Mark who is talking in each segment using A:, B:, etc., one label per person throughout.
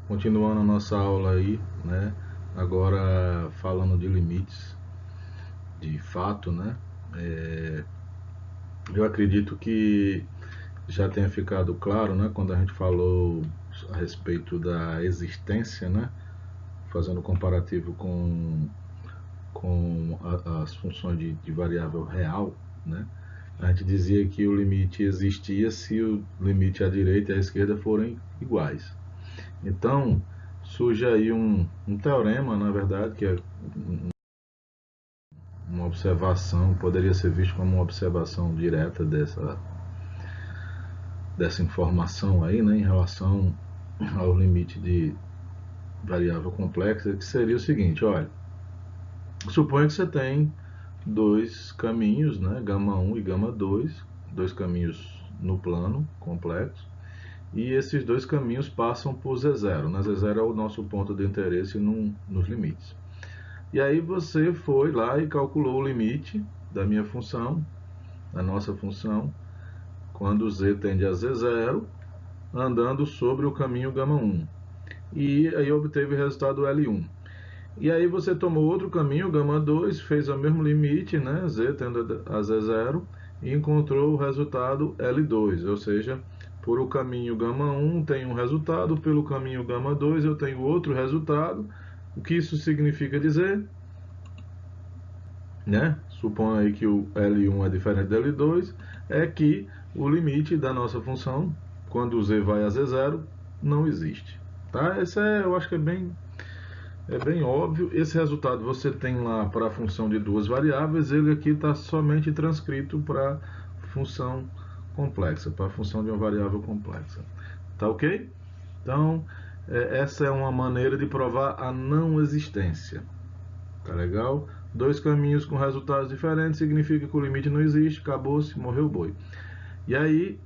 A: continuando a nossa aula aí, né? Agora falando de limites, de fato, né? Eu acredito que já tenha ficado claro, né? Quando a gente falou a respeito da existência, né? Fazendo comparativo com as funções de variável real, né? A gente dizia que o limite existia se o limite à direita e à esquerda forem iguais. Então, surge aí um teorema, na verdade, que é uma observação, poderia ser visto como uma observação direta dessa informação aí, né, em relação ao limite de variável complexa, que seria o seguinte, olha, suponha que você tem dois caminhos, né, gama 1 e gama 2, dois caminhos no plano complexo, e esses dois caminhos passam por Z0, né? Z0 é o nosso ponto de interesse nos limites. E aí você foi lá e calculou o limite da minha função, da nossa função, quando z tende a z0, andando sobre o caminho γ1. E aí obteve o resultado L1. E aí você tomou outro caminho, γ2, fez o mesmo limite, né, z tende a z0, e encontrou o resultado L2, ou seja, por o caminho γ1 tem um resultado, pelo caminho γ2 eu tenho outro resultado. O que isso significa dizer? Né? Suponha aí que o L1 é diferente do L2, é que o limite da nossa função, quando z vai a z0, não existe. Tá? Esse eu acho que é bem óbvio. Esse resultado você tem lá para a função de duas variáveis, ele aqui está somente transcrito para função complexa, para a função de uma variável complexa. Tá ok? Então, essa é uma maneira de provar a não existência. Tá legal? Dois caminhos com resultados diferentes significa que o limite não existe, acabou-se, morreu o boi. E aí,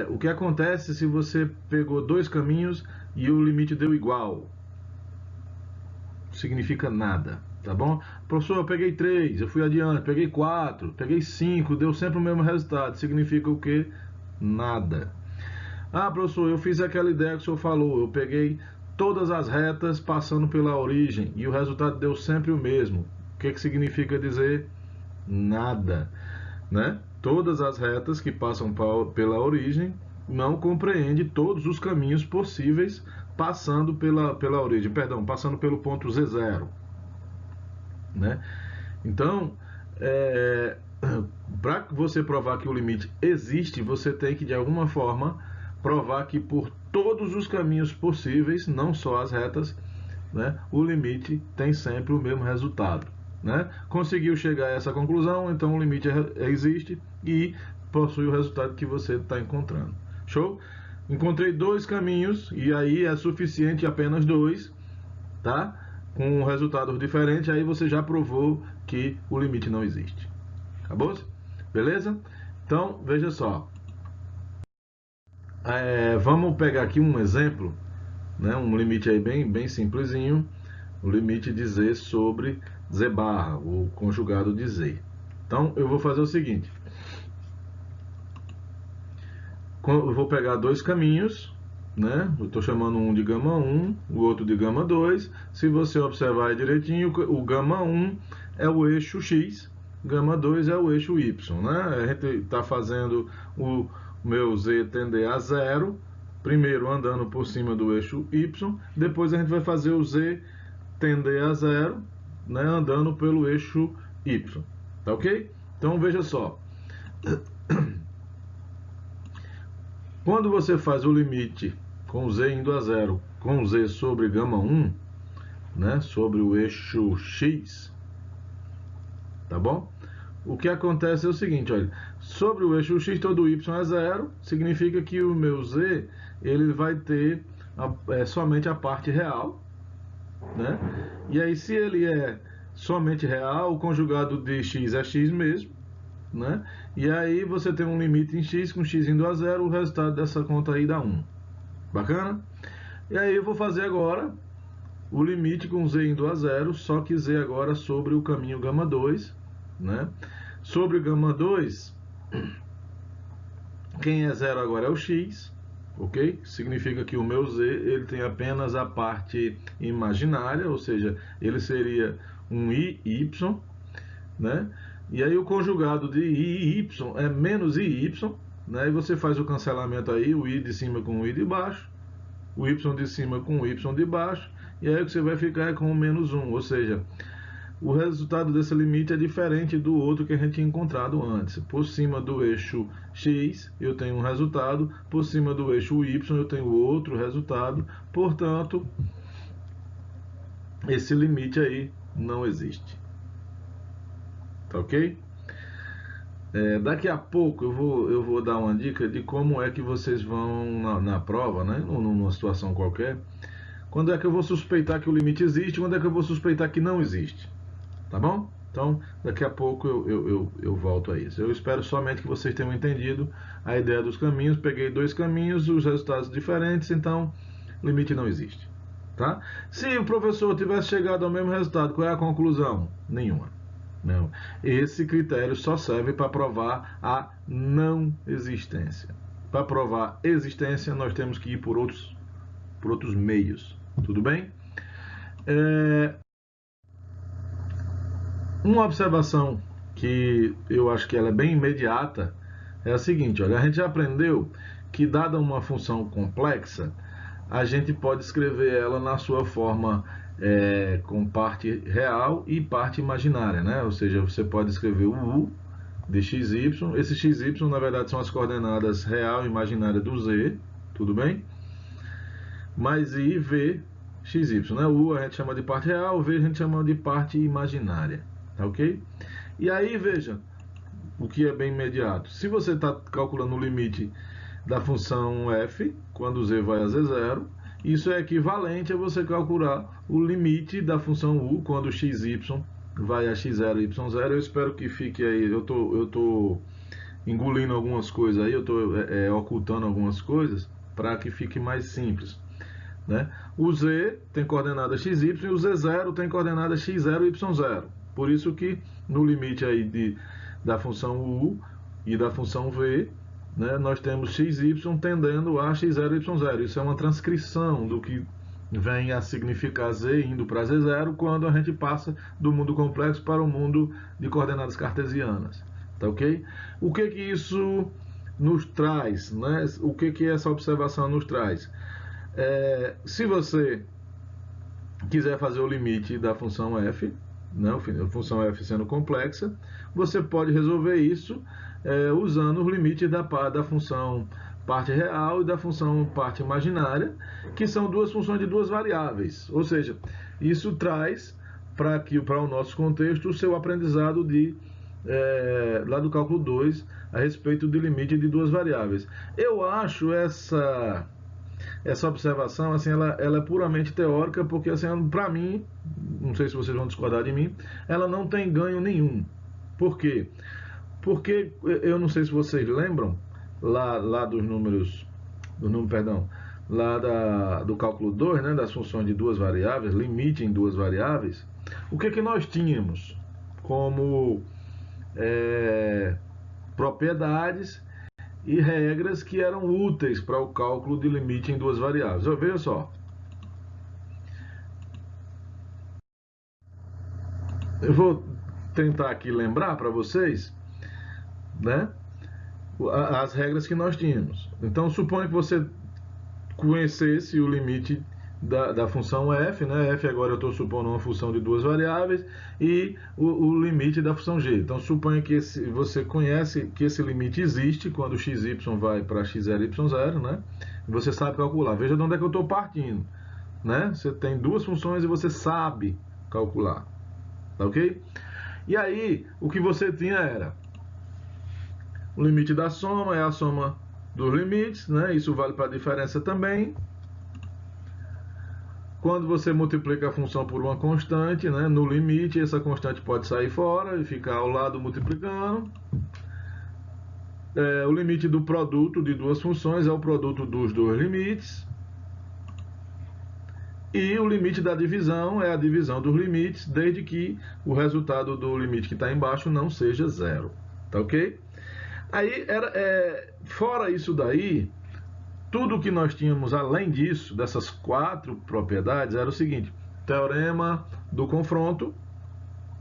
A: o que acontece se você pegou dois caminhos e o limite deu igual? Significa nada, tá bom? Professor, eu peguei 3, eu fui adiante, peguei 4, peguei 5, deu sempre o mesmo resultado. Significa o quê? Nada. Ah, professor, eu fiz aquela ideia que o senhor falou, eu peguei todas as retas passando pela origem e o resultado deu sempre o mesmo. O que significa dizer nada, né? Todas as retas que passam pela origem não compreende todos os caminhos possíveis passando pela origem, perdão, passando pelo ponto Z0, né? Então, para você provar que o limite existe, você tem que de alguma forma provar que por todos os caminhos possíveis, não só as retas, né, o limite tem sempre o mesmo resultado. Né? Conseguiu chegar a essa conclusão, então o limite existe e possui o resultado que você está encontrando. Show? Encontrei dois caminhos e aí é suficiente apenas dois, tá? Com resultados diferentes, aí você já provou que o limite não existe. Acabou? Beleza? Então, veja só. Vamos pegar aqui um exemplo, né? Um limite aí bem simplesinho. O limite de z sobre z barra, o conjugado de z. Então, eu vou fazer o seguinte. Eu vou pegar dois caminhos, né? Eu estou chamando um de gama 1, o outro de gama 2. Se você observar aí direitinho, o gama 1 é o eixo x, gama 2 é o eixo y, né? A gente está fazendo o meu z tender a zero, primeiro andando por cima do eixo y, depois a gente vai fazer o z tender a zero, né? Andando pelo eixo y, tá ok? Então veja só. Quando você faz o limite com z indo a zero com z sobre gama 1, né, sobre o eixo x, tá bom? O que acontece é o seguinte, olha, sobre o eixo x todo y é zero, significa que o meu z ele vai ter somente a parte real, né? E aí se ele é somente real, o conjugado de x é x mesmo, né? E aí você tem um limite em x, com x indo a zero, o resultado dessa conta aí dá 1. Bacana? E aí eu vou fazer agora o limite com z indo a zero, só que z agora sobre o caminho gama 2, né? Sobre gama 2, quem é zero agora é o x, ok? Significa que o meu z ele tem apenas a parte imaginária, ou seja, ele seria um iy, né? E aí o conjugado de iy é menos iy, né? E você faz o cancelamento aí, o i de cima com o i de baixo, o y de cima com o y de baixo, e aí o que você vai ficar é com o menos 1, ou seja, o resultado desse limite é diferente do outro que a gente tinha encontrado antes. Por cima do eixo x eu tenho um resultado, por cima do eixo y eu tenho outro resultado, portanto, esse limite aí não existe. Tá ok? Daqui a pouco eu vou dar uma dica de como é que vocês vão na prova, né? Numa situação qualquer. Quando é que eu vou suspeitar que o limite existe, quando é que eu vou suspeitar que não existe. Tá bom? Então, daqui a pouco eu volto a isso. Eu espero somente que vocês tenham entendido a ideia dos caminhos. Peguei dois caminhos, os resultados diferentes, então limite não existe. Tá? Se o professor tivesse chegado ao mesmo resultado, qual é a conclusão? Nenhuma. Não. Esse critério só serve para provar a não existência. Para provar existência, nós temos que ir por outros meios. Tudo bem? Uma observação que eu acho que ela é bem imediata é a seguinte: olha, a gente já aprendeu que, dada uma função complexa, a gente pode escrever ela na sua forma com parte real e parte imaginária, né? Ou seja, você pode escrever o u de xy. Esse xy, na verdade, são as coordenadas real e imaginária do z, tudo bem? Mais i, v, xy, né? O u a gente chama de parte real, o v a gente chama de parte imaginária, tá ok? E aí, veja, o que é bem imediato. Se você está calculando o limite da função f, quando z vai a z0, isso é equivalente a você calcular o limite da função u, quando xy vai a x0 e y0. Eu espero que fique aí, eu tô engolindo algumas coisas aí, eu estou ocultando algumas coisas para que fique mais simples. Né? O z tem coordenada xy e o z0 tem coordenada x0 e y0. Por isso que no limite aí da função u e da função v, né, nós temos xy tendendo a x0 e y0. Isso é uma transcrição do que vem a significar z indo para z0 quando a gente passa do mundo complexo para o mundo de coordenadas cartesianas. Tá ok? O que que isso nos traz? Né? O que que essa observação nos traz? Se você quiser fazer o limite da função f, né, a função f sendo complexa, você pode resolver isso usando os limites da função parte real e da função parte imaginária, que são duas funções de duas variáveis. Ou seja, isso traz para o nosso contexto o seu aprendizado lá do cálculo 2 a respeito do limite de duas variáveis. Eu acho essa observação, assim, ela é puramente teórica, porque, assim, para mim, não sei se vocês vão discordar de mim, ela não tem ganho nenhum. Por quê? Porque, eu não sei se vocês lembram, lá dos números, lá do cálculo 2, né, das funções de duas variáveis, limite em duas variáveis, o que nós tínhamos como propriedades e regras que eram úteis para o cálculo de limite em duas variáveis. Veja só. Eu vou tentar aqui lembrar para vocês, né, as regras que nós tínhamos. Então, suponha que você conhecesse o limite da função f, né? F agora eu estou supondo uma função de duas variáveis, e o limite da função g. Então suponha que você conhece que esse limite existe quando xy vai para x0 e y0, né? E você sabe calcular. Veja de onde é que eu estou partindo, né? Você tem duas funções e você sabe calcular, tá ok? E aí o que você tinha era o limite da soma, é a soma dos limites, né? Isso vale para a diferença também. Quando você multiplica a função por uma constante, né, no limite, essa constante pode sair fora e ficar ao lado multiplicando. O limite do produto de duas funções é o produto dos dois limites. E o limite da divisão é a divisão dos limites, desde que o resultado do limite que está embaixo não seja zero. Tá ok? Aí, fora isso daí, Tudo que nós tínhamos além disso, dessas 4 propriedades, era o seguinte: teorema do confronto,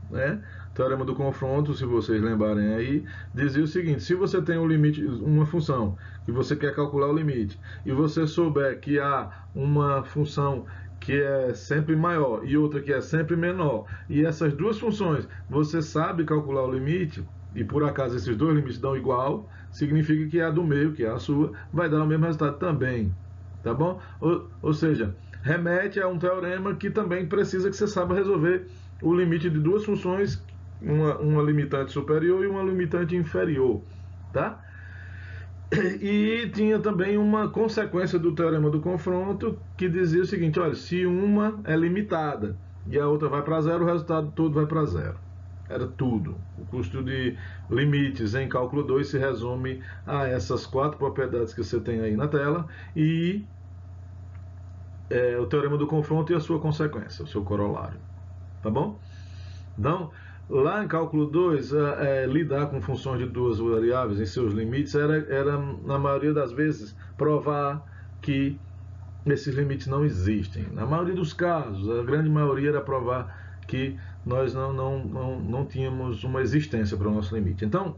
A: né? Teorema do confronto, se vocês lembrarem aí, dizia o seguinte: se você tem um limite, uma função que você quer calcular o limite, e você souber que há uma função que é sempre maior e outra que é sempre menor, e essas duas funções você sabe calcular o limite, e por acaso esses dois limites dão igual, significa que a do meio, que é a sua, vai dar o mesmo resultado também. Tá bom? Ou seja, remete a um teorema que também precisa que você saiba resolver o limite de duas funções, uma limitante superior e uma limitante inferior. Tá? E tinha também uma consequência do teorema do confronto que dizia o seguinte: olha, se uma é limitada e a outra vai para zero, o resultado todo vai para zero. Era tudo. O custo de limites em cálculo 2 se resume a essas 4 propriedades que você tem aí na tela e o teorema do confronto e a sua consequência, o seu corolário. Tá bom? Então, lá em cálculo 2, lidar com funções de duas variáveis em seus limites era, na maioria das vezes, provar que esses limites não existem. Na maioria dos casos, a grande maioria era provar que nós não tínhamos uma existência para o nosso limite. Então,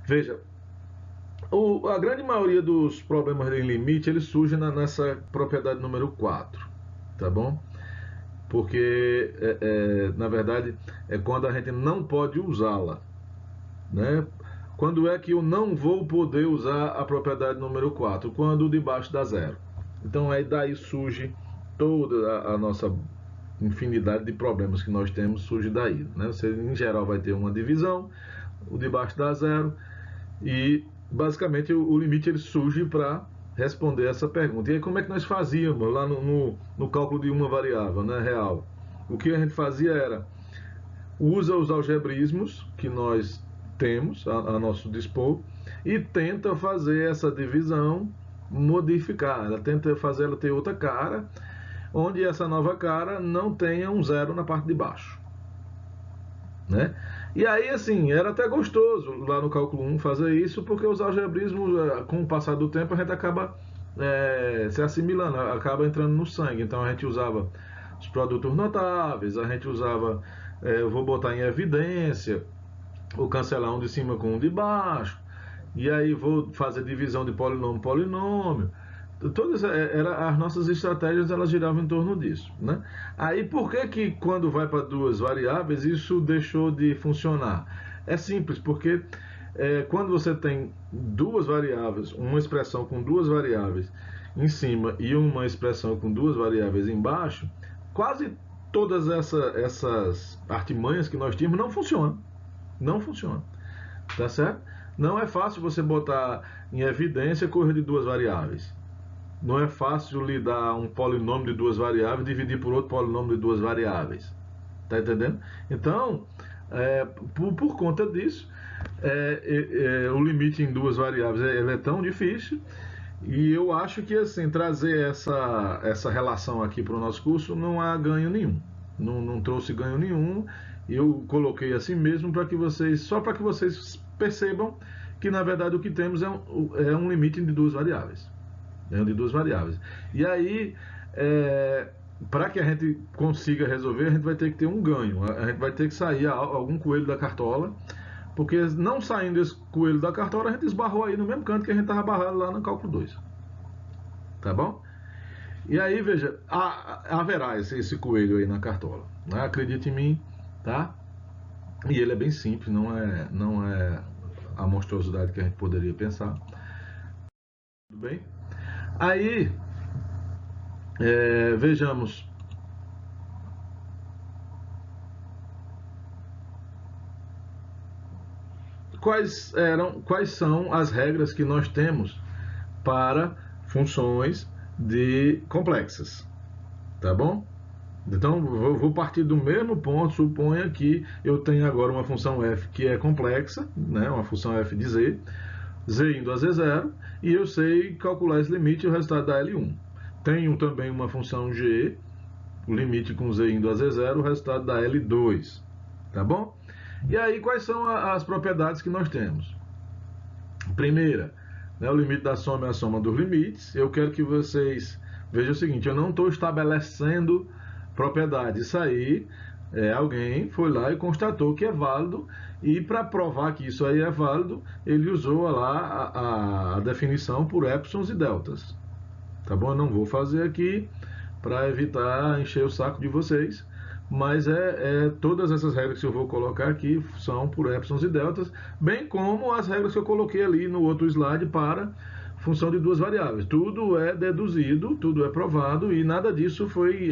A: veja, a grande maioria dos problemas de limite, eles surgem nessa propriedade número 4, tá bom? Porque, na verdade, é quando a gente não pode usá-la, né? Quando é que eu não vou poder usar a propriedade número 4? Quando o de baixo dá zero. Então, aí daí surge toda a nossa infinidade de problemas que nós temos, surge daí, né? Você, em geral, vai ter uma divisão, o de baixo dá zero, e, basicamente, o limite ele surge para responder essa pergunta. E aí, como é que nós fazíamos lá no cálculo de uma variável, né, real? O que a gente fazia era, usa os algebrismos que nós temos a nosso dispor e tenta fazer essa divisão modificar. Ela tenta fazer ela ter outra cara, onde essa nova cara não tenha um zero na parte de baixo, né? E aí, assim, era até gostoso lá no cálculo 1 fazer isso, porque os algebrismos, com o passar do tempo, a gente acaba se assimilando, acaba entrando no sangue. Então a gente usava os produtos notáveis, a gente usava, eu vou botar em evidência, vou cancelar um de cima com um de baixo, e aí vou fazer divisão de polinômio. Todas as nossas estratégias elas giravam em torno disso, né? Aí por que quando vai para duas variáveis isso deixou de funcionar? É simples, porque quando você tem duas variáveis, uma expressão com duas variáveis em cima e uma expressão com duas variáveis embaixo, quase todas essas artimanhas que nós tínhamos não funcionam. Não funciona. Tá certo? Não é fácil você botar em evidência coisa de duas variáveis. Não é fácil lhe dar um polinômio de duas variáveis e dividir por outro polinômio de duas variáveis. Tá entendendo? Então, por conta disso, o limite em duas variáveis ele é tão difícil. E eu acho que assim, trazer essa relação aqui para o nosso curso não há ganho nenhum. Não trouxe ganho nenhum. Eu coloquei assim mesmo para que vocês, só para que vocês percebam que na verdade o que temos é um limite de duas variáveis. De duas variáveis. E aí, para que a gente consiga resolver, a gente vai ter que ter um ganho. A gente vai ter que sair algum coelho da cartola, porque não saindo esse coelho da cartola, a gente esbarrou aí no mesmo canto que a gente estava barrado lá no cálculo 2. Tá bom? E aí, veja, haverá esse coelho aí na cartola. Né? Acredite em mim, tá? E ele é bem simples, não é a monstruosidade que a gente poderia pensar. Tudo bem? Aí, vejamos. Quais são as regras que nós temos para funções complexas, tá bom? Então, vou partir do mesmo ponto. Suponha que eu tenho agora uma função f que é complexa, né? Uma função f de z indo a z0, e eu sei calcular esse limite e o resultado da L1. Tenho também uma função g, o limite com z indo a z0, o resultado da L2, tá bom? E aí, quais são as propriedades que nós temos? Primeira, né? O limite da soma é a soma dos limites. Eu quero que vocês vejam o seguinte, eu não estou estabelecendo propriedade. Isso aí, alguém foi lá e constatou que é válido, e para provar que isso aí é válido, ele usou lá a definição por épsilons e deltas. Tá bom? Eu não vou fazer aqui para evitar encher o saco de vocês, mas todas essas regras que eu vou colocar aqui são por épsilons e deltas, bem como as regras que eu coloquei ali no outro slide para função de duas variáveis. Tudo é deduzido, tudo é provado, e nada disso foi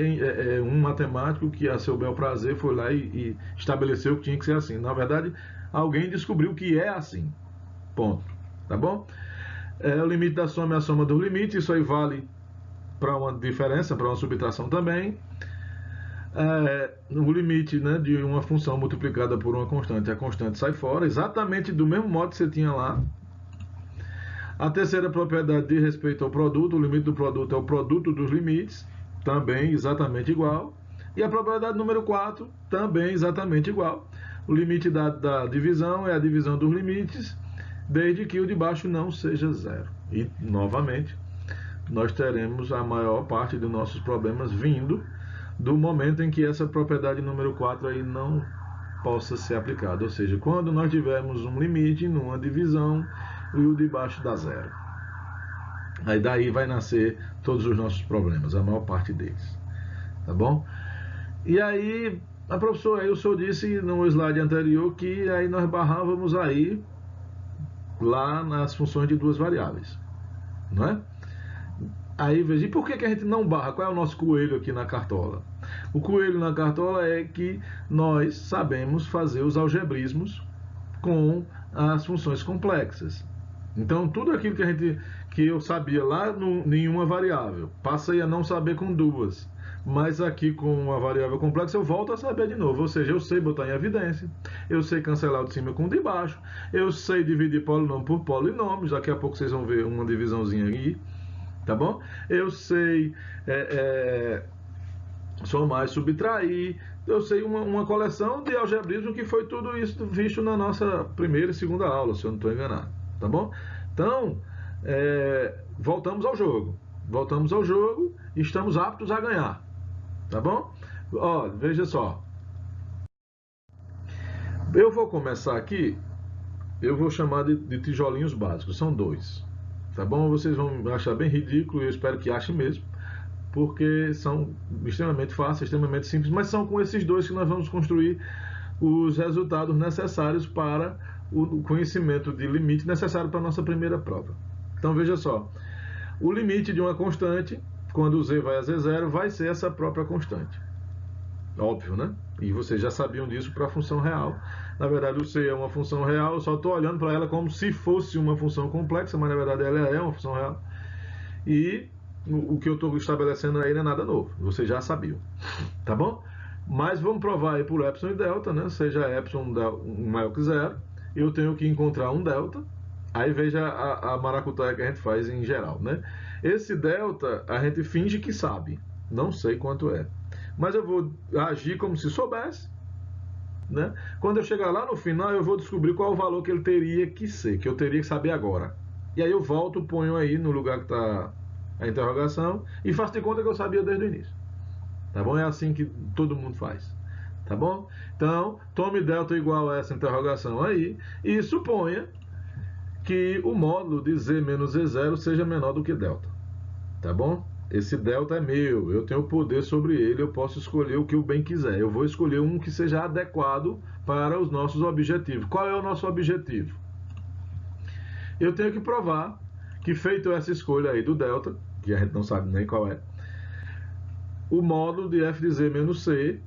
A: um matemático que a seu bel prazer foi lá e estabeleceu que tinha que ser assim. Na verdade, alguém descobriu que é assim. Ponto. Tá bom? O limite da soma é a soma dos limites, isso aí vale para uma diferença, para uma subtração também. O limite, né, de uma função multiplicada por uma constante, a constante sai fora, exatamente do mesmo modo que você tinha lá. A terceira propriedade diz respeito ao produto, o limite do produto é o produto dos limites, também exatamente igual. E a propriedade número 4, também exatamente igual. O limite da divisão é a divisão dos limites, desde que o de baixo não seja zero. E, novamente, nós teremos a maior parte dos nossos problemas vindo do momento em que essa propriedade número 4 aí não possa ser aplicada. Ou seja, quando nós tivermos um limite numa divisão e o de baixo dá zero. Aí daí vai nascer todos os nossos problemas, a maior parte deles. Tá bom? E aí, a professora, aí o senhor disse no slide anterior que aí nós barrávamos aí lá nas funções de duas variáveis. Não é? Aí veja, e por que a gente não barra? Qual é o nosso coelho aqui na cartola? O coelho na cartola é que nós sabemos fazer os algebrismos com as funções complexas. Então, tudo aquilo que eu sabia lá em uma variável, passei a não saber com duas. Mas aqui com uma variável complexa eu volto a saber de novo. Ou seja, eu sei botar em evidência, eu sei cancelar o de cima com o de baixo, eu sei dividir polinômio por polinômios. Daqui a pouco vocês vão ver uma divisãozinha aí. Tá bom? Eu sei somar e subtrair. Eu sei uma coleção de algebrismo que foi tudo isso visto na nossa primeira e segunda aula, se eu não estou enganado. Tá bom? Então, voltamos ao jogo. Voltamos ao jogo e estamos aptos a ganhar. Tá bom? Ó, veja só. Eu vou começar aqui, eu vou chamar de tijolinhos básicos, são dois. Tá bom? Vocês vão achar bem ridículo, eu espero que achem mesmo, porque são extremamente fáceis, extremamente simples, mas são com esses dois que nós vamos construir os resultados necessários para o conhecimento de limite necessário para a nossa primeira prova. Então veja só, o limite de uma constante, quando o z vai a z0, vai ser essa própria constante. Óbvio, né? E vocês já sabiam disso para a função real. Na verdade, o c é uma função real, eu só estou olhando para ela como se fosse uma função complexa, mas na verdade ela é uma função real. E o que eu estou estabelecendo aí não é nada novo, vocês já sabiam. Tá bom? Mas vamos provar aí por epsilon e delta, né? Seja epsilon maior que zero, eu tenho que encontrar um delta. Aí veja a maracutaia que a gente faz em geral, né? Esse delta a gente finge que sabe, não sei quanto é, mas eu vou agir como se soubesse, né? Quando eu chegar lá no final, eu vou descobrir qual é o valor que ele teria que ser, que eu teria que saber agora. E aí eu volto, ponho aí no lugar que está a interrogação e faço de conta que eu sabia desde o início. Tá bom? É assim que todo mundo faz. Tá bom? Então, tome delta igual a essa interrogação aí e suponha que o módulo de z menos z0 seja menor do que delta. Tá bom? Esse delta é meu, eu tenho poder sobre ele, eu posso escolher o que eu bem quiser. Eu vou escolher um que seja adequado para os nossos objetivos. Qual é o nosso objetivo? Eu tenho que provar que, feito essa escolha aí do delta, que a gente não sabe nem qual é, o módulo de f de z menos c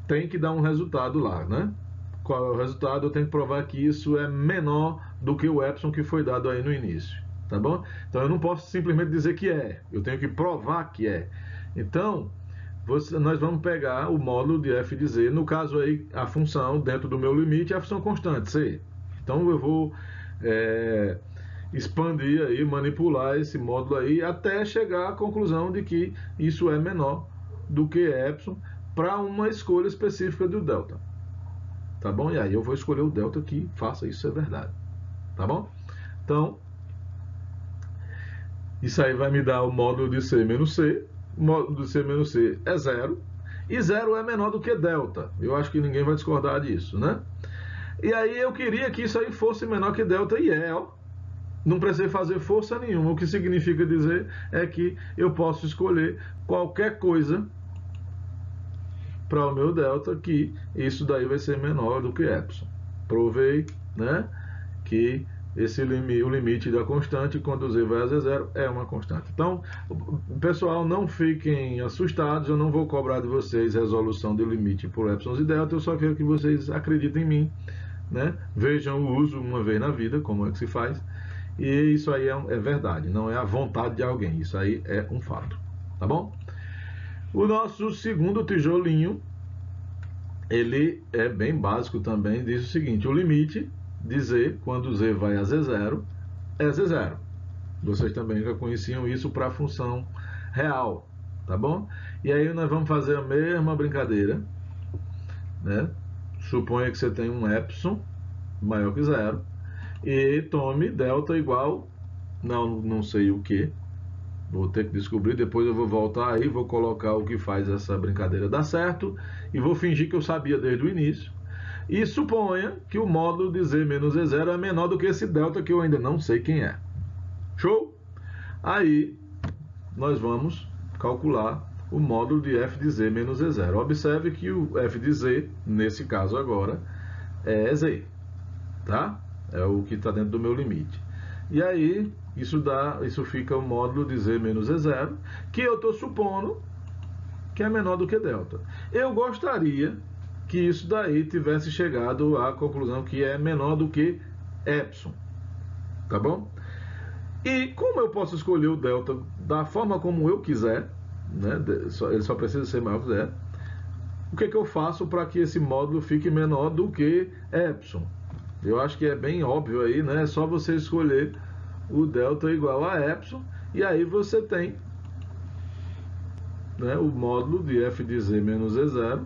A: tem que dar um resultado lá, né? Qual é o resultado? Eu tenho que provar que isso é menor do que o epsilon que foi dado aí no início, tá bom? Então eu não posso simplesmente dizer que é, eu tenho que provar que é. Então, nós vamos pegar o módulo de f de z, no caso aí a função dentro do meu limite é a função constante, c. Então eu vou expandir aí, manipular esse módulo aí até chegar à conclusão de que isso é menor do que epsilon para uma escolha específica do delta. Tá bom? E aí eu vou escolher o delta que faça isso ser verdade. Tá bom? Então, Isso aí vai me dar o módulo de C menos C. O módulo de C menos C é zero. E zero é menor do que delta. Eu acho que ninguém vai discordar disso, né? E aí eu queria que isso aí fosse menor que delta e é, ó. Não precisei fazer força nenhuma. O que significa dizer é que eu posso escolher qualquer coisa para o meu delta, que isso daí vai ser menor do que epsilon. Provei, né, que o limite da constante, quando z vai a z0, é uma constante. Então, pessoal, não fiquem assustados, eu não vou cobrar de vocês resolução do limite por epsilon e delta, eu só quero que vocês acreditem em mim, né? Vejam o uso uma vez na vida, como é que se faz, e isso aí é verdade, não é a vontade de alguém, isso aí é um fato, tá bom? O nosso segundo tijolinho, ele é bem básico também, diz o seguinte: o limite de z, quando z vai a z0, é z0. Vocês também já conheciam isso para a função real, tá bom? E aí nós vamos fazer a mesma brincadeira, né? Suponha que você tem um epsilon maior que zero e tome delta igual, não sei o que, vou ter que descobrir, depois eu vou voltar aí, vou colocar o que faz essa brincadeira dar certo e vou fingir que eu sabia desde o início. E suponha que o módulo de z menos z0 é menor do que esse delta que eu ainda não sei quem é. Show? Aí nós vamos calcular o módulo de f de z menos z0. Observe que o f de z, nesse caso agora, é z, tá? É o que está dentro do meu limite. E aí, isso fica o módulo de z menos z0, que eu estou supondo que é menor do que delta. Eu gostaria que isso daí tivesse chegado à conclusão que é menor do que epsilon, tá bom? E como eu posso escolher o delta da forma como eu quiser, né? Ele só precisa ser maior que zero. O que eu faço para que esse módulo fique menor do que epsilon? Eu acho que é bem óbvio aí, né? É só você escolher o delta igual a epsilon e aí você tem, né, o módulo de f de z menos z0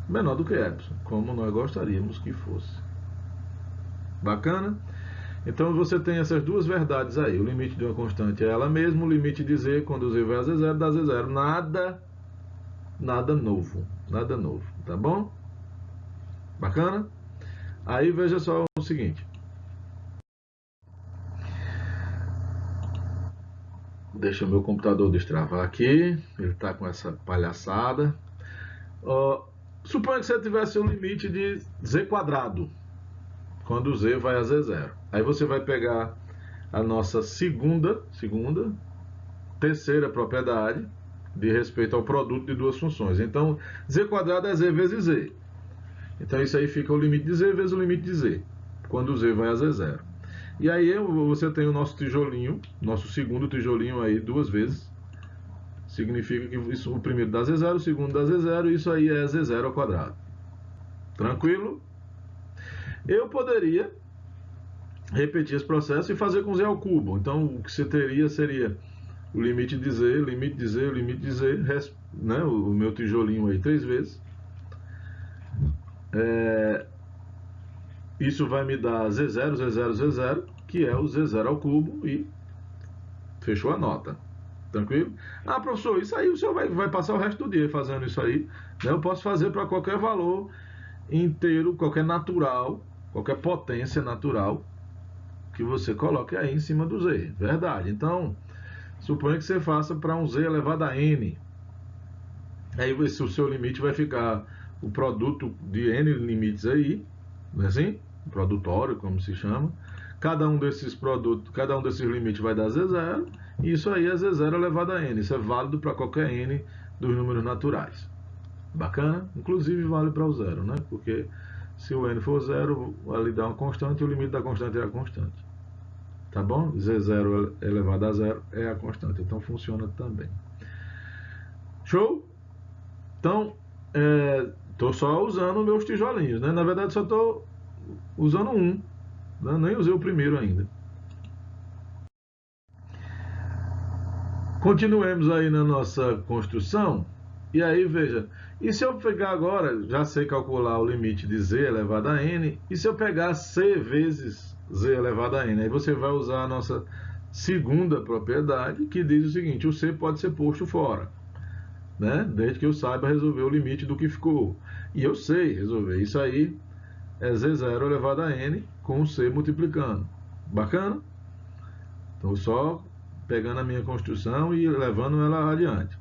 A: menor do que epsilon, como nós gostaríamos que fosse. Bacana? Então você tem essas duas verdades aí. O limite de uma constante é ela mesma, o limite de z, quando z vai a z0, dá z0. Nada novo. Nada novo, tá bom? Bacana? Aí veja só o seguinte. Deixa o meu computador destravar aqui. Ele está com essa palhaçada. Suponha que você tivesse um limite de z quadrado, quando z vai a z0. Aí você vai pegar a nossa terceira propriedade de respeito ao produto de duas funções. Então, z quadrado é z vezes z. Então, isso aí fica o limite de z vezes o limite de z, quando z vai a z0. E aí você tem o nosso tijolinho, nosso segundo tijolinho aí duas vezes. Significa que isso, o primeiro dá z0, o segundo dá z0, e isso aí é z0 ao quadrado. Tranquilo? Eu poderia repetir esse processo e fazer com z ao cubo. Então, o que você teria seria o limite de z, limite de z, limite de z, né, o meu tijolinho aí 3 vezes. Isso vai me dar z0, z0, z0, que é o z0 ao cubo, e fechou a nota. Tranquilo? Ah, professor, isso aí o senhor vai passar o resto do dia fazendo isso aí. Eu posso fazer para qualquer valor inteiro, qualquer natural, qualquer potência natural que você coloque aí em cima do z. Verdade. Então, suponha que você faça para um z elevado a n. Aí o seu limite vai ficar o produto de n limites aí, não é assim? Produtório, como se chama. Cada um desses limites vai dar z0, e isso aí é z0 elevado a n. Isso é válido para qualquer n dos números naturais. Bacana? Inclusive vale para o zero, né? Porque se o n for zero, ali dá uma constante, e o limite da constante é a constante. Tá bom? z0 elevado a zero é a constante. Então funciona também. Show? Então, estou só usando meus tijolinhos, né? Na verdade, só estou usando um, né? Nem usei o primeiro ainda. Continuemos aí na nossa construção. E aí, veja, e se eu pegar agora, já sei calcular o limite de z elevado a n, e se eu pegar c vezes z elevado a n? Aí você vai usar a nossa segunda propriedade, que diz o seguinte: o C pode ser posto fora, né? Desde que eu saiba resolver o limite do que ficou. E eu sei resolver isso aí, é Z0 elevado a N com o C multiplicando. Bacana? Então, só pegando a minha construção e levando ela adiante.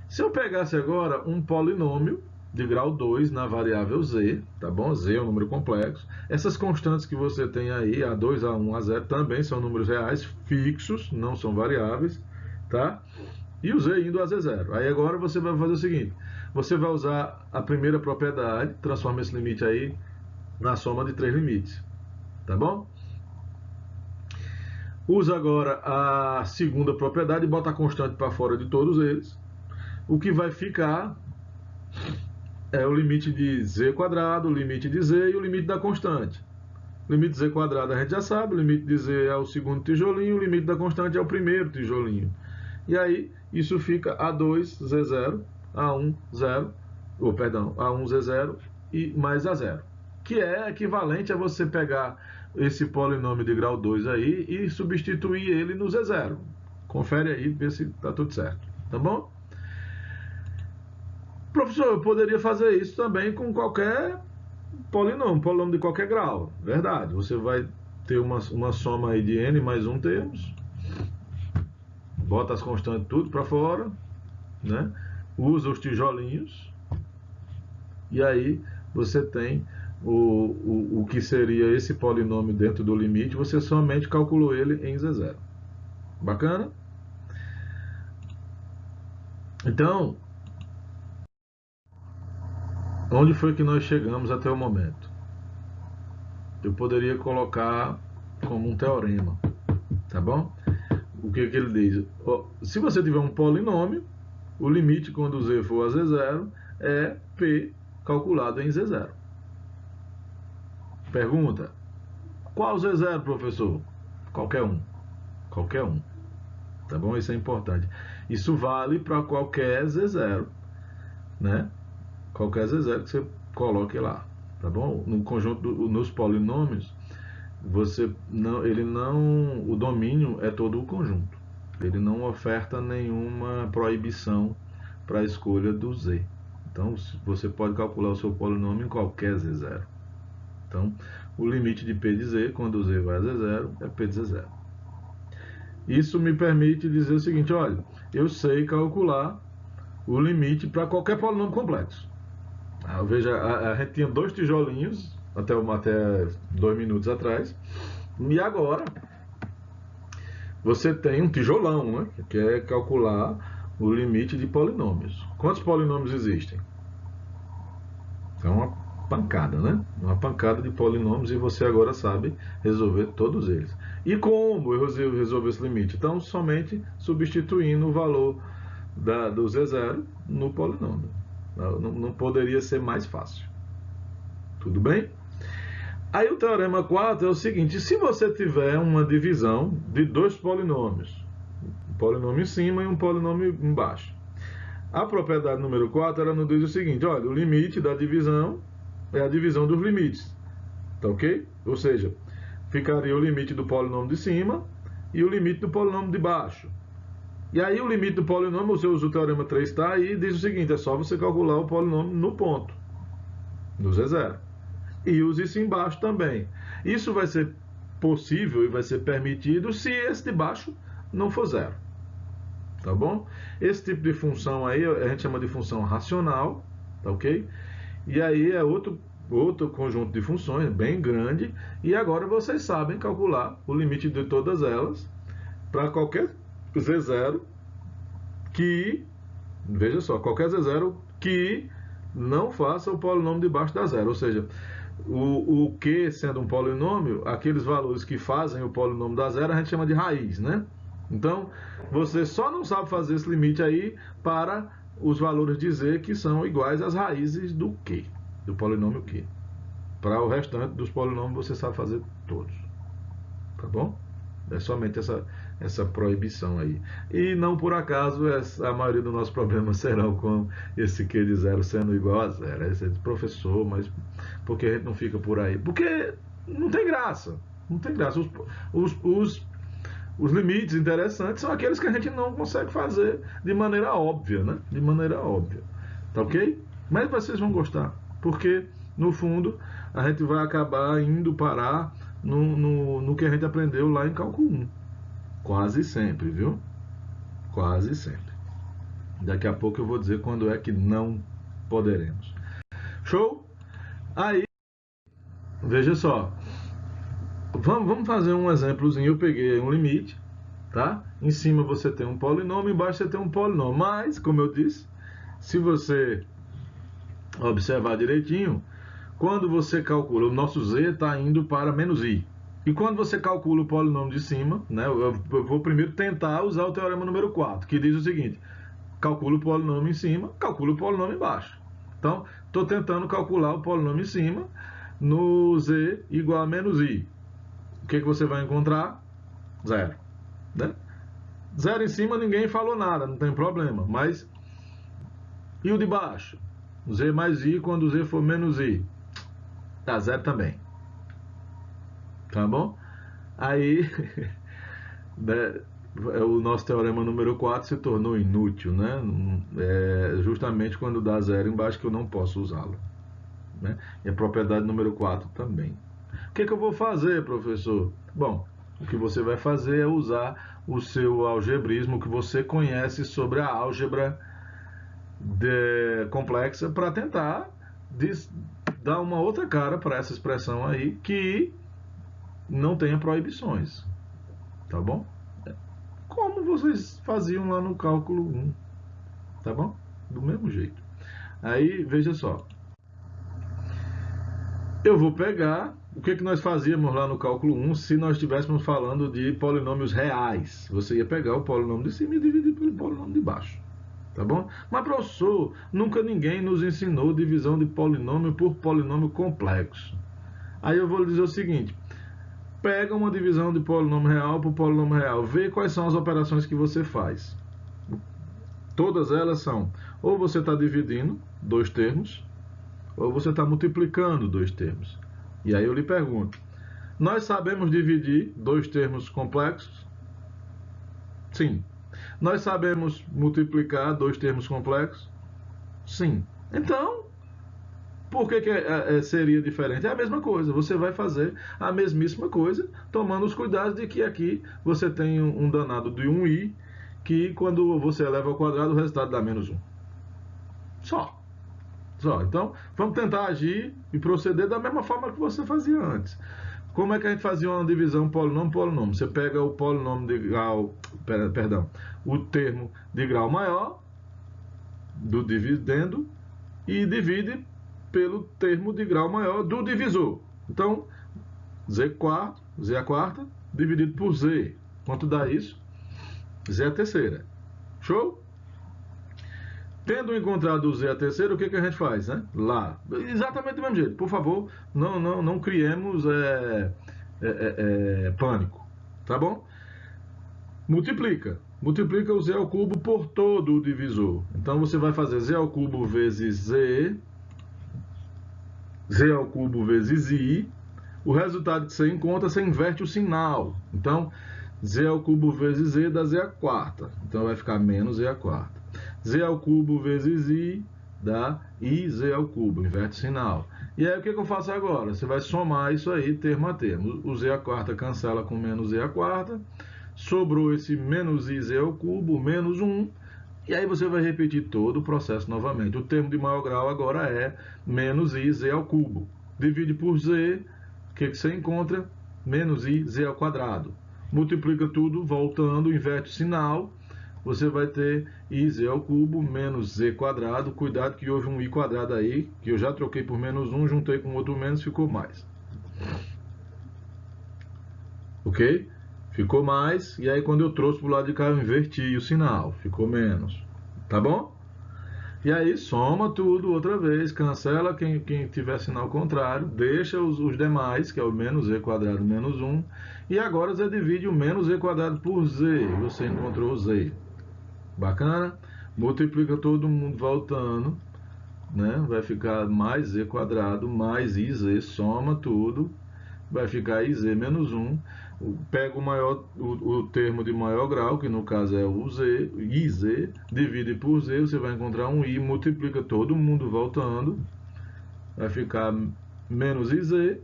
A: Se eu pegasse agora um polinômio de grau 2 na variável z, tá bom? Z é um número complexo. Essas constantes que você tem aí, A2, A1, A0, também são números reais fixos, não são variáveis, tá? E o z indo a Z0. Aí agora você vai fazer o seguinte: você vai usar a primeira propriedade, transforma esse limite aí na soma de três limites, tá bom? Usa agora a segunda propriedade e bota a constante para fora de todos eles. O que vai ficar é o limite de z quadrado, o limite de z e o limite da constante. O limite de z quadrado a gente já sabe, o limite de z é o segundo tijolinho, o limite da constante é o primeiro tijolinho. E aí isso fica A2, Z0, A1, 0, ou perdão, A1, Z0 e mais A0. Que é equivalente a você pegar esse polinômio de grau 2 aí e substituir ele no Z0. Confere aí, vê se está tudo certo. Tá bom? Professor, eu poderia fazer isso também com qualquer polinômio de qualquer grau. Verdade. Você vai ter uma soma aí de n mais um termos. Bota as constantes tudo para fora, né? Usa os tijolinhos. E aí você tem o que seria esse polinômio dentro do limite. Você somente calculou ele em Z0. Bacana? Então, onde foi que nós chegamos até o momento? Eu poderia colocar como um teorema, tá bom? O que ele diz? Se você tiver um polinômio, o limite quando z for a Z0 é P calculado em Z0. Pergunta: qual Z0, professor? Qualquer um. Qualquer um. Tá bom? Isso é importante. Isso vale para qualquer Z0, né? Qualquer Z0 que você coloque lá, tá bom? No conjunto, nos polinômios, o domínio é todo o conjunto. Ele não oferta nenhuma proibição para a escolha do z. Então, você pode calcular o seu polinômio em qualquer z0. Então, o limite de p de z, quando o z vai a z0, é p de z0. Isso me permite dizer o seguinte: olha, eu sei calcular o limite para qualquer polinômio complexo. Veja, a gente tinha dois tijolinhos até 2 minutos atrás, e agora você tem um tijolão, né, que é calcular o limite de polinômios. Quantos polinômios existem? É uma pancada, né? Uma pancada de polinômios, e você agora sabe resolver todos eles. E como eu resolver esse limite? Então, somente substituindo o valor do Z0 no polinômio. Não poderia ser mais fácil. Tudo bem? Aí o teorema 4 é o seguinte: se você tiver uma divisão de dois polinômios, um polinômio em cima e um polinômio embaixo, a propriedade número 4 ela nos diz o seguinte: olha, o limite da divisão é a divisão dos limites, tá ok? Ou seja, ficaria o limite do polinômio de cima e o limite do polinômio de baixo. E aí o limite do polinômio, você usa o teorema 3, tá aí, e diz o seguinte: é só você calcular o polinômio no ponto, no Z0. E use isso embaixo também. Isso vai ser possível e vai ser permitido se esse de baixo não for zero. Tá bom? Esse tipo de função aí a gente chama de função racional, tá ok? E aí é outro conjunto de funções bem grande, e agora vocês sabem calcular o limite de todas elas para qualquer Z0 que, veja só, qualquer Z0 que não faça o polinômio debaixo da zero, ou seja, o Q sendo um polinômio, aqueles valores que fazem o polinômio da zero a gente chama de raiz, né? Então, você só não sabe fazer esse limite aí para os valores de z que são iguais às raízes do Q, do polinômio Q. Para o restante dos polinômios você sabe fazer todos, tá bom? É somente essa proibição aí. E não por acaso a maioria dos nossos problemas serão com esse Q de zero sendo igual a zero. Aí você diz: professor, mas por que a gente não fica por aí? Porque não tem graça. Não tem graça. Os limites interessantes são aqueles que a gente não consegue fazer de maneira óbvia, né? De maneira óbvia. Tá ok? Mas vocês vão gostar, porque, no fundo, a gente vai acabar indo parar no que a gente aprendeu lá em cálculo 1. Quase sempre, viu? Quase sempre. Daqui a pouco eu vou dizer quando é que não poderemos. Show? Aí, veja só. Vamos fazer um exemplozinho. Eu peguei um limite, tá? Em cima você tem um polinômio, embaixo você tem um polinômio. Mas, como eu disse, se você observar direitinho, quando você calcula, o nosso z está indo para menos i. E quando você calcula o polinômio de cima, né, eu vou primeiro tentar usar o teorema número 4, que diz o seguinte: calcula o polinômio em cima, calcula o polinômio embaixo. Então, estou tentando calcular o polinômio em cima no z igual a menos i. O que você vai encontrar? Zero. Né? Zero em cima ninguém falou nada, não tem problema. Mas, e o de baixo? Z mais i quando z for menos i. Tá zero também. Tá bom? Aí, né, o nosso teorema número 4 se tornou inútil, né? Justamente quando dá zero embaixo que eu não posso usá-lo. Né? E a propriedade número 4 também. O que eu vou fazer, professor? Bom, o que você vai fazer é usar o seu algebrismo que você conhece sobre a álgebra complexa para tentar dar uma outra cara para essa expressão aí que não tenha proibições. Tá bom? Como vocês faziam lá no cálculo 1. Tá bom? Do mesmo jeito. Aí, veja só. Eu vou pegar o que nós fazíamos lá no cálculo 1 se nós estivéssemos falando de polinômios reais. Você ia pegar o polinômio de cima e dividir pelo polinômio de baixo. Tá bom? Mas, professor, nunca ninguém nos ensinou divisão de polinômio por polinômio complexo. Aí eu vou lhe dizer o seguinte: pega uma divisão de polinômio real por polinômio real, vê quais são as operações que você faz. Todas elas são, ou você está dividindo dois termos, ou você está multiplicando dois termos. E aí eu lhe pergunto: nós sabemos dividir dois termos complexos? Sim. Nós sabemos multiplicar dois termos complexos? Sim. Então, por que seria diferente? É a mesma coisa. Você vai fazer a mesmíssima coisa, tomando os cuidados de que aqui você tem um danado de 1i, que quando você eleva ao quadrado, o resultado dá menos 1. Só. Então, vamos tentar agir e proceder da mesma forma que você fazia antes. Como é que a gente fazia uma divisão polinômio-polinômio? Você pega o polinômio de grau, o termo de grau maior do dividendo e divide pelo termo de grau maior do divisor. Então, z a quarta, dividido por z. Quanto dá isso? Z a terceira. Show? Tendo encontrado o z a terceira, o que a gente faz? Né? Lá. Exatamente do mesmo jeito. Por favor, não criemos pânico. Tá bom? Multiplica. Multiplica o z ao cubo por todo o divisor. Então, você vai fazer z ao cubo vezes z ao cubo vezes i. O resultado que você encontra, você inverte o sinal. Então, z ao cubo vezes z dá z a quarta. Então, vai ficar menos z a quarta. Z ao cubo vezes i dá iz ao cubo. Inverte o sinal. E aí, o que eu faço agora? Você vai somar isso aí, termo a termo. O z a quarta cancela com menos z a quarta. Sobrou esse menos iz ao cubo, menos 1. E aí você vai repetir todo o processo novamente. O termo de maior grau agora é menos i z ao cubo. Divide por z, o que você encontra? Menos i z ao quadrado. Multiplica tudo, voltando, inverte o sinal. Você vai ter i z ao cubo menos z quadrado. Cuidado que houve um i quadrado aí, que eu já troquei por menos 1, juntei com outro menos, ficou mais. Ok? Ficou mais, e aí quando eu trouxe para o lado de cá eu inverti o sinal, ficou menos, tá bom? E aí soma tudo outra vez, cancela quem tiver sinal contrário, deixa os demais, que é o menos z quadrado menos 1, e agora você divide o menos z quadrado por z, você encontrou o z. Bacana? Multiplica todo mundo voltando, né? Vai ficar mais z quadrado mais iz, soma tudo, vai ficar iz menos 1. pega o termo de maior grau, que no caso é o Z, IZ, divide por Z, você vai encontrar um I, multiplica todo mundo voltando, vai ficar menos IZ,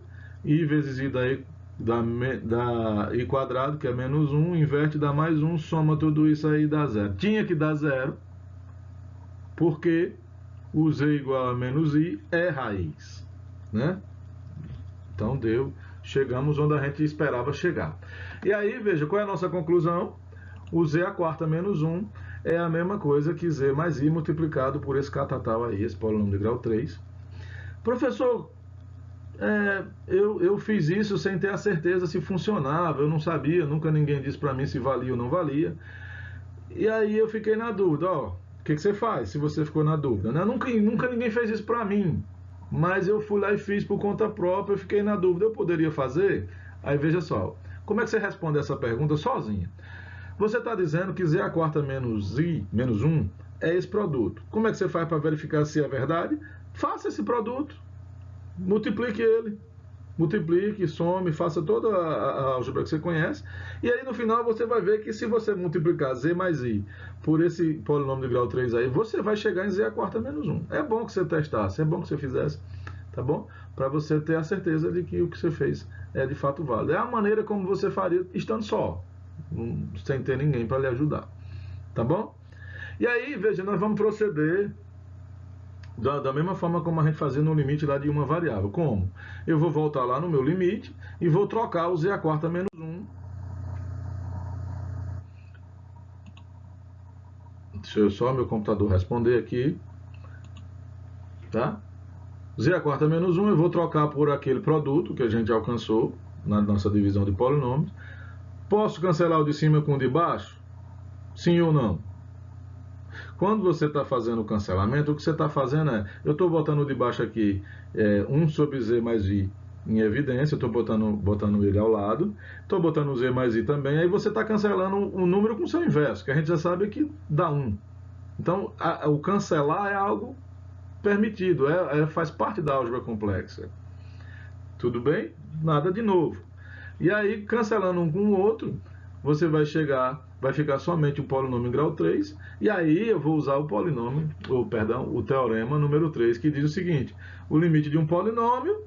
A: I vezes I dá I quadrado, que é menos 1, inverte, dá mais 1, soma tudo isso aí, dá zero. Tinha que dar zero, porque o Z igual a menos I é raiz, né? Então deu, chegamos onde a gente esperava chegar. E aí, veja, qual é a nossa conclusão? O Z a quarta menos 1 é a mesma coisa que Z mais I multiplicado por esse catatal aí, esse polinômio de grau 3. Professor, eu fiz isso sem ter a certeza se funcionava, eu não sabia, nunca ninguém disse para mim se valia ou não valia. E aí eu fiquei na dúvida, o que você faz se você ficou na dúvida? Né? Nunca ninguém fez isso para mim, mas eu fui lá e fiz por conta própria, eu fiquei na dúvida, eu poderia fazer? Aí veja só, como é que você responde essa pergunta sozinha? Você está dizendo que Z a quarta menos I, menos 1, é esse produto. Como é que você faz para verificar se é verdade? Faça esse produto, multiplique ele. Multiplique, some, faça toda a álgebra que você conhece, e aí no final você vai ver que se você multiplicar Z mais I por esse polinômio de grau 3 aí, você vai chegar em Z a quarta menos 1. É bom que você testasse, é bom que você fizesse, tá bom? Para você ter a certeza de que o que você fez é de fato válido. É a maneira como você faria estando só, sem ter ninguém para lhe ajudar, tá bom? E aí, veja, nós vamos proceder da mesma forma como a gente fazia no limite lá de uma variável. Como? Eu vou voltar lá no meu limite e vou trocar o Z a quarta menos 1. Deixa eu só meu computador responder aqui. Tá? Z a quarta menos 1 eu vou trocar por aquele produto que a gente alcançou na nossa divisão de polinômios. Posso cancelar o de cima com o de baixo? Sim ou não? Quando você está fazendo o cancelamento, o que você está fazendo é, eu estou botando de baixo aqui 1 sobre Z mais I em evidência, estou botando ele ao lado, estou botando Z mais I também, aí você está cancelando um número com seu inverso, que a gente já sabe que dá 1. Então, o cancelar é algo permitido, faz parte da álgebra complexa. Tudo bem? Nada de novo. E aí, cancelando um com o outro, você vai ficar somente o polinômio em grau 3, e aí eu vou usar o teorema número 3, que diz o seguinte: o limite de um polinômio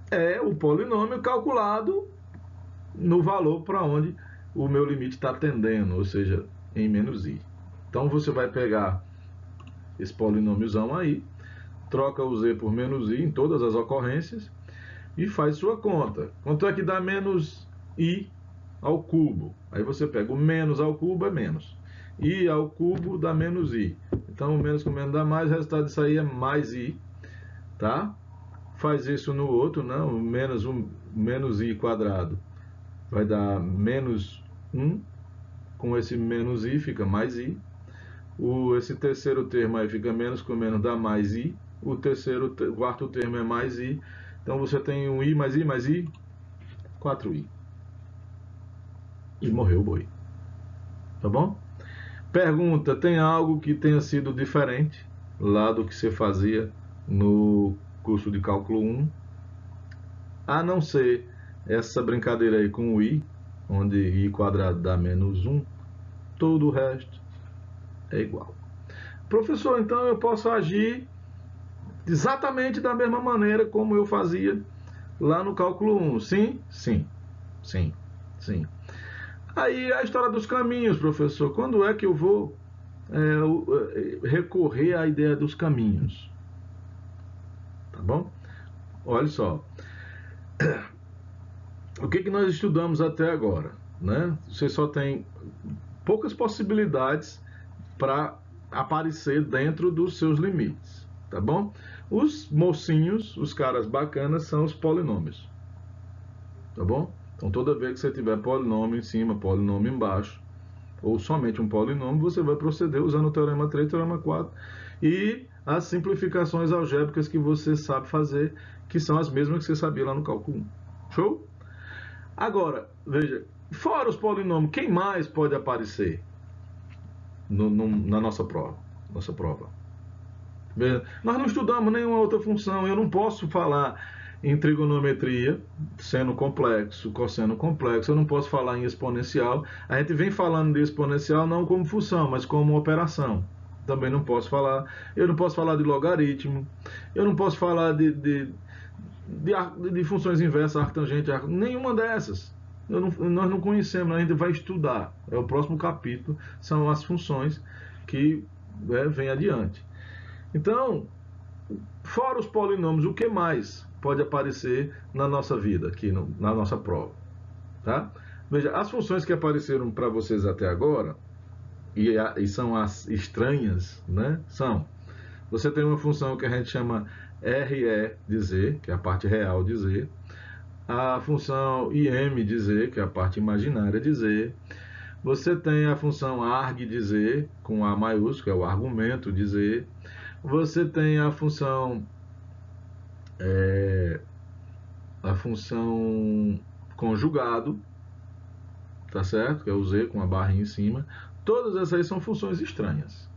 A: é o polinômio calculado no valor para onde o meu limite está tendendo, ou seja, em menos i. Então você vai pegar esse polinômiozão aí, troca o z por menos i em todas as ocorrências e faz sua conta. Quanto é que dá menos i ao cubo? Aí você pega o menos ao cubo é menos. I ao cubo dá menos i. Então o menos com menos dá mais, o resultado disso aí é mais i, tá? Faz isso no outro, não? Menos i quadrado vai dar menos 1, com esse menos i fica mais i. Esse terceiro termo aí fica menos com menos dá mais i. O quarto termo é mais i. Então você tem um i mais i mais i, 4i. E morreu o boi. Tá bom? Pergunta: tem algo que tenha sido diferente lá do que você fazia no curso de cálculo 1? A não ser essa brincadeira aí com o i, onde i quadrado dá menos 1, todo o resto é igual. Professor, então eu posso agir exatamente da mesma maneira como eu fazia lá no cálculo 1? Sim, sim, sim, sim. Aí a história dos caminhos, professor. Quando é que eu vou recorrer à ideia dos caminhos? Tá bom? Olha só. O que nós estudamos até agora? Né? Você só tem poucas possibilidades para aparecer dentro dos seus limites, tá bom? Os mocinhos, os caras bacanas, são os polinômios, tá bom? Então toda vez que você tiver polinômio em cima, polinômio embaixo, ou somente um polinômio, você vai proceder usando o teorema 3, teorema 4 e as simplificações algébricas que você sabe fazer, que são as mesmas que você sabia lá no cálculo 1. Show? Agora, veja, fora os polinômios, quem mais pode aparecer na nossa prova? Veja, nós não estudamos nenhuma outra função, eu não posso falar Em trigonometria, seno complexo, cosseno complexo, eu não posso falar em exponencial. A gente vem falando de exponencial não como função, mas como operação. Também não posso falar. Eu não posso falar de logaritmo. Eu não posso falar de funções inversas, arctangente, nenhuma dessas. Nós não conhecemos, a gente vai estudar. É o próximo capítulo, são as funções que vem adiante. Então, fora os polinômios, o que mais pode aparecer na nossa vida, aqui na nossa prova? Tá? Veja, as funções que apareceram para vocês até agora, e são as estranhas, né? Você tem uma função que a gente chama RE de Z, que é a parte real de Z, a função IM de Z, que é a parte imaginária de Z, você tem a função arg de Z, com A maiúsculo, que é o argumento de Z, você tem a função conjugado, tá certo? Que é o Z com a barrinha em cima. Todas essas aí são funções estranhas.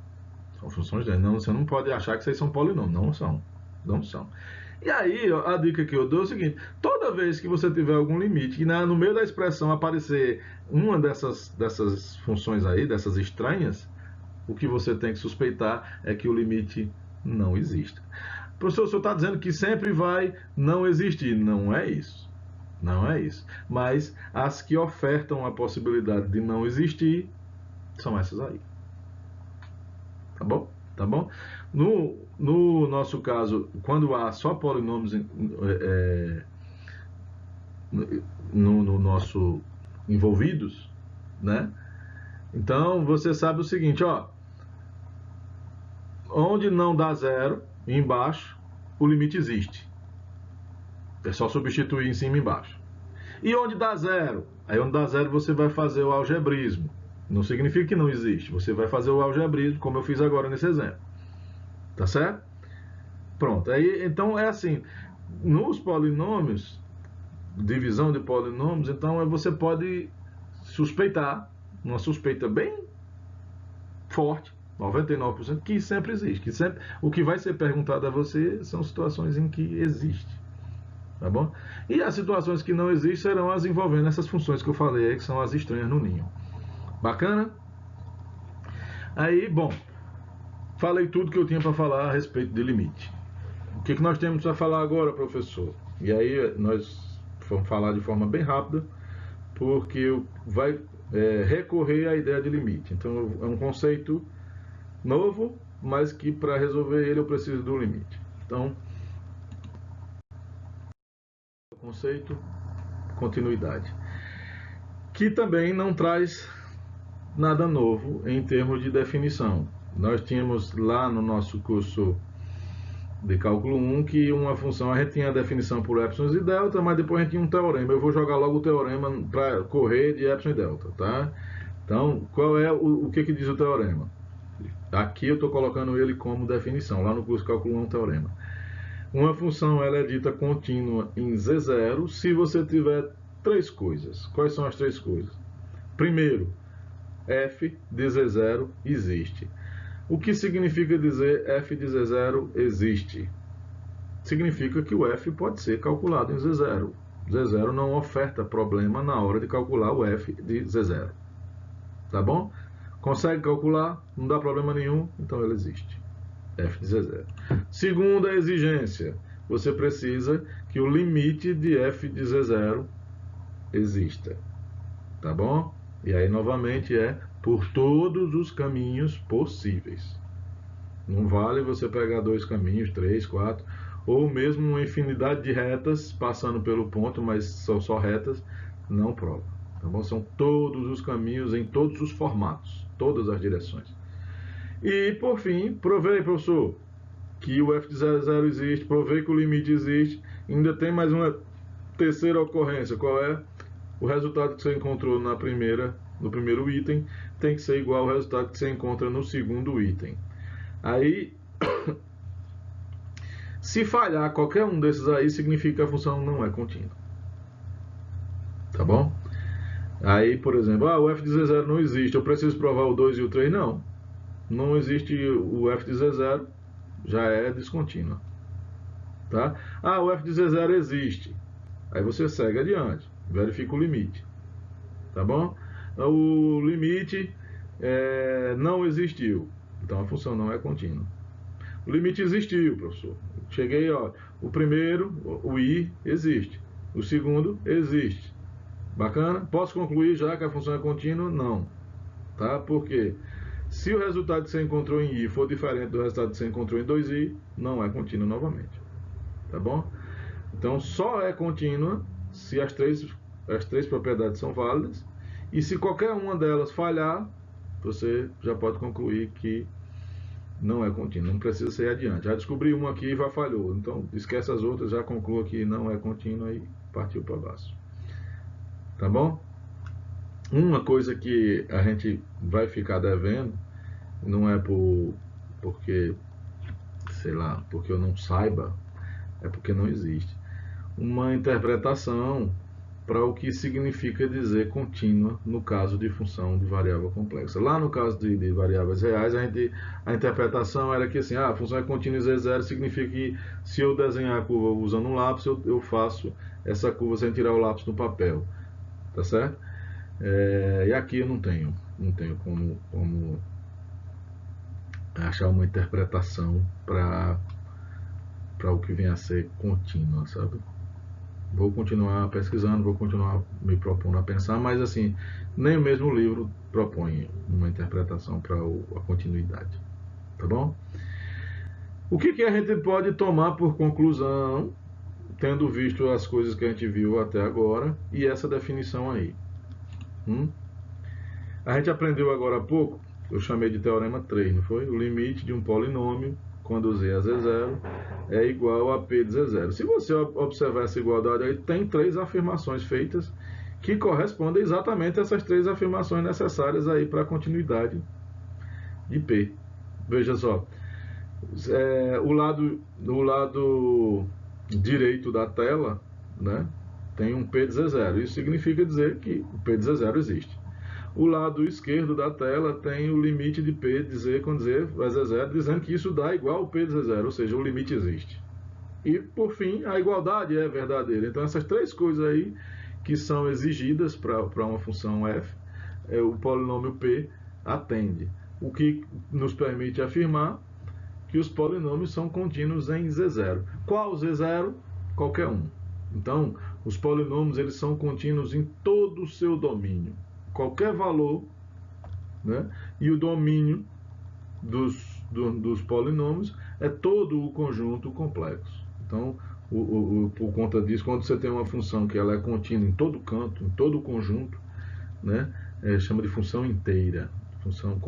A: São funções estranhas. Não, você não pode achar que vocês são polinômios. Não são. Não são. E aí, a dica que eu dou é o seguinte: toda vez que você tiver algum limite, e no meio da expressão aparecer uma dessas funções aí, dessas estranhas, o que você tem que suspeitar é que o limite não existe. Professor, o senhor está dizendo que sempre vai não existir. Não é isso. Não é isso. Mas as que ofertam a possibilidade de não existir são essas aí. Tá bom? Tá bom? No nosso caso, quando há só polinômios no nosso envolvidos, né? Então você sabe o seguinte, ó, onde não dá zero, embaixo, o limite existe. É só substituir em cima e embaixo. E onde dá zero? Aí onde dá zero você vai fazer o algebrismo. Não significa que não existe. Você vai fazer o algebrismo, como eu fiz agora nesse exemplo. Tá certo? Pronto. Aí, então é assim. Nos polinômios, divisão de polinômios, então você pode suspeitar, uma suspeita bem forte, 99%, que sempre existe. Que sempre, o que vai ser perguntado a você são situações em que existe. Tá bom? E as situações que não existem serão as envolvendo essas funções que eu falei aí, que são as estranhas no ninho. Bacana? Aí, bom, falei tudo que eu tinha para falar a respeito de limite. O que nós temos para falar agora, professor? E aí nós vamos falar de forma bem rápida, porque vai recorrer à ideia de limite. Então é um conceito novo, mas que para resolver ele eu preciso do limite. Então, conceito, continuidade, que também não traz nada novo em termos de definição. Nós tínhamos lá no nosso curso de cálculo 1 que uma função, a gente tinha a definição por epsilon e delta, mas depois a gente tinha um teorema. Eu vou jogar logo o teorema para correr de epsilon e delta, tá? Então, qual é o que diz o teorema? Aqui eu estou colocando ele como definição, lá no curso de cálculo 1 é um teorema. Uma função ela é dita contínua em Z0 se você tiver três coisas. Quais são as três coisas? Primeiro, f de Z0 existe. O que significa dizer f de Z0 existe? Significa que o f pode ser calculado em Z0. Z0 não oferta problema na hora de calcular o f de Z0. Tá bom? Consegue calcular, não dá problema nenhum, então ele existe. F de Z0. Segunda exigência, você precisa que o limite de f de Z0 exista. Tá bom? E aí, novamente, por todos os caminhos possíveis. Não vale você pegar dois caminhos, 3, 4, ou mesmo uma infinidade de retas passando pelo ponto, mas são só retas, não prova. Tá bom? São todos os caminhos em todos os formatos, todas as direções. E, por fim, provei, professor, que o f de 0 existe, provei que o limite existe, ainda tem mais uma terceira ocorrência. Qual é? O resultado que você encontrou no primeiro item tem que ser igual ao resultado que você encontra no segundo item. Aí, se falhar qualquer um desses aí, significa que a função não é contínua. Tá bom? Aí, por exemplo, o f de Z0 não existe, eu preciso provar o 2 e o 3? Não. Não existe o f de Z0, já é descontínua. Tá? Ah, o f de z0 existe. Aí você segue adiante, verifica o limite. Tá bom? O limite não existiu. Então a função não é contínua. O limite existiu, professor. Cheguei, ó. O primeiro, o i, existe. O segundo, existe. Bacana? Posso concluir já que a função é contínua? Não. Tá? Por quê? Se o resultado que você encontrou em i for diferente do resultado que você encontrou em 2i, não é contínua novamente. Tá bom? Então só é contínua se as três propriedades são válidas. E se qualquer uma delas falhar, você já pode concluir que não é contínua, não precisa ser adiante. Já descobri uma aqui e já falhou, então esquece as outras, já conclua que não é contínua e partiu para baixo. Tá bom? Uma coisa que a gente vai ficar devendo, não é porque, sei lá, porque eu não saiba, é porque não existe. Uma interpretação para o que significa dizer contínua no caso de função de variável complexa. Lá no caso de variáveis reais, a interpretação era que assim, a função é contínua e z0 significa que se eu desenhar a curva usando um lápis, eu faço essa curva sem tirar o lápis no papel. Tá certo? E aqui eu não tenho como achar uma interpretação para o que vem a ser contínua, sabe? Vou continuar pesquisando, vou continuar me propondo a pensar, mas assim, nem o mesmo livro propõe uma interpretação para a continuidade. Tá bom? O que a gente pode tomar por conclusão, tendo visto as coisas que a gente viu até agora e essa definição aí? A gente aprendeu agora há pouco, eu chamei de teorema 3, não foi? O limite de um polinômio quando z a z0 é igual a p de z0. Se você observar essa igualdade aí, tem três afirmações feitas que correspondem exatamente a essas três afirmações necessárias aí para a continuidade de p. Veja só, o lado direito da tela, né, tem um p de z0. Isso significa dizer que o p de z0 existe. O lado esquerdo da tela tem o limite de P de Z com Z vai Z0, dizendo que isso dá igual ao P de Z0, ou seja, o limite existe. E, por fim, a igualdade é verdadeira. Então, essas três coisas aí que são exigidas para uma função f, o polinômio P atende. O que nos permite afirmar que os polinômios são contínuos em Z0. Qual Z0? Qualquer um. Então, os polinômios eles são contínuos em todo o seu domínio. Qualquer valor, né? E o domínio dos polinômios é todo o conjunto complexo. Então, por conta disso, quando você tem uma função que ela é contínua em todo canto, em todo o conjunto, né? Chama de função inteira. Função,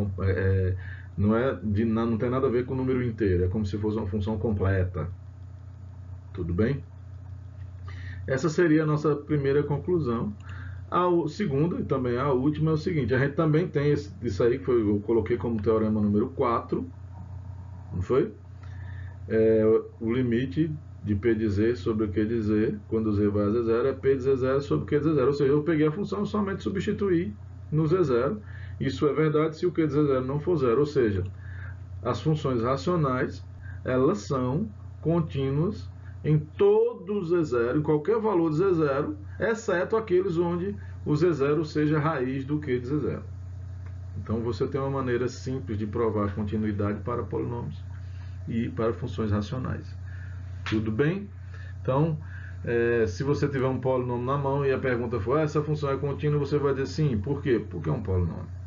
A: não tem nada a ver com o número inteiro, é como se fosse uma função completa. Tudo bem? Essa seria a nossa primeira conclusão. A segunda, e também a última, é o seguinte: a gente também tem isso aí que eu coloquei como teorema número 4, não foi? O limite de P de Z sobre Q de Z, quando Z vai a Z0, é P de Z0 sobre Q de Z0. Ou seja, eu peguei a função e somente substituí no Z0. Isso é verdade se o Q de Z0 não for zero. Ou seja, as funções racionais, elas são contínuas em todo Z0, em qualquer valor de Z0, exceto aqueles onde o Z0 seja a raiz do Q de Z0. Então você tem uma maneira simples de provar a continuidade para polinômios e para funções racionais. Tudo bem? Então, se você tiver um polinômio na mão e a pergunta for, essa função é contínua, você vai dizer sim. Por quê? Porque é um polinômio.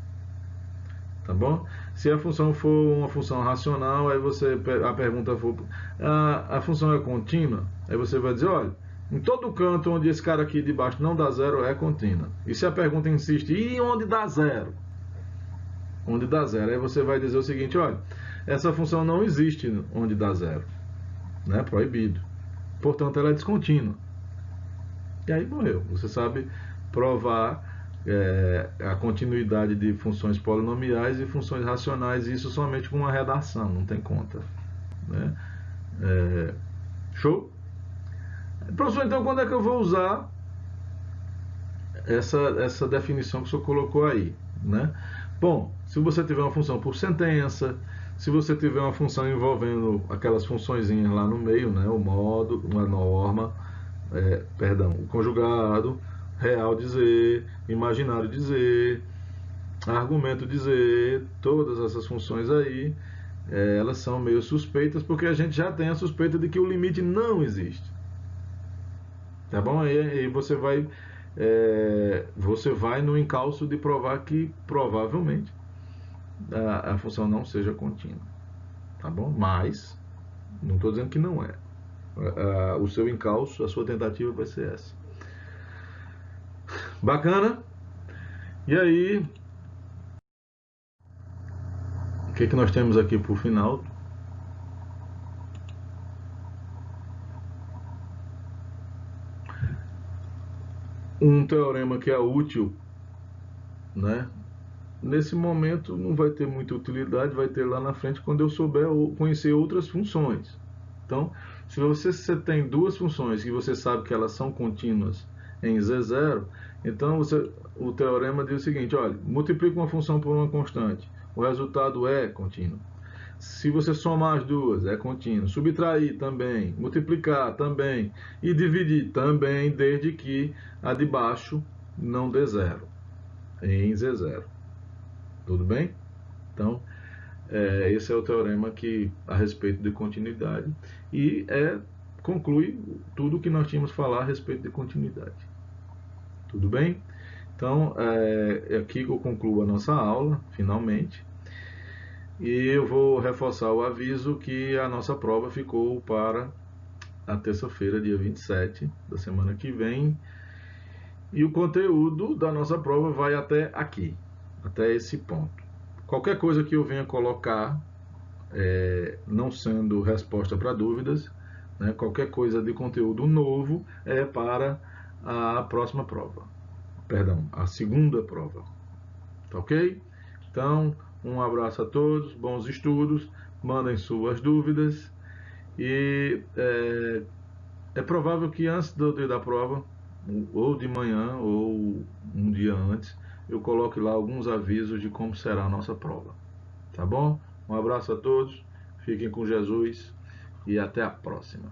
A: Tá bom? Se a função for uma função racional, aí a pergunta for, a função é contínua, aí você vai dizer, olha, em todo canto onde esse cara aqui de baixo não dá zero, é contínua. E se a pergunta insiste, e onde dá zero? Onde dá zero, aí você vai dizer o seguinte, olha, essa função não existe onde dá zero, né? Proibido. Portanto, ela é descontínua. E aí morreu. Você sabe provar a continuidade de funções polinomiais e funções racionais, isso somente com uma redação, não tem conta. Né? Show? Professor, então quando é que eu vou usar essa definição que o senhor colocou aí? Né? Bom, se você tiver uma função por sentença, Se você tiver uma função envolvendo aquelas funçõezinhas lá no meio, né, o modo, uma norma, o conjugado, real dizer, imaginário dizer, argumento dizer, todas essas funções aí, elas são meio suspeitas porque a gente já tem a suspeita de que o limite não existe. Tá bom? Aí você vai no encalço de provar que provavelmente a função não seja contínua. Tá bom? Mas, não estou dizendo que não é. O seu encalço, a sua tentativa vai ser essa. Bacana? E aí, o que nós temos aqui por final? Um teorema que é útil, né? Nesse momento não vai ter muita utilidade, vai ter lá na frente quando eu souber conhecer outras funções. Então, se você tem duas funções e você sabe que elas são contínuas em Z0, então o teorema diz o seguinte: olha, multiplica uma função por uma constante, o resultado é contínuo. Se você somar as duas, é contínuo. Subtrair também, multiplicar também e dividir também, desde que a de baixo não dê zero, em Z0. Tudo bem? Então, esse é o teorema a respeito de continuidade e conclui tudo o que nós tínhamos falar a respeito de continuidade. Tudo bem? Então, é aqui que eu concluo a nossa aula, finalmente. E eu vou reforçar o aviso que a nossa prova ficou para a terça-feira, dia 27 da semana que vem. E o conteúdo da nossa prova vai até aqui, até esse ponto. Qualquer coisa que eu venha colocar, não sendo resposta para dúvidas, né, qualquer coisa de conteúdo novo é para a próxima prova. Perdão, a segunda prova. Tá ok? Então, um abraço a todos, bons estudos, mandem suas dúvidas e é provável que antes do dia da prova, ou de manhã ou um dia antes, eu coloque lá alguns avisos de como será a nossa prova. Tá bom? Um abraço a todos, fiquem com Jesus e até a próxima.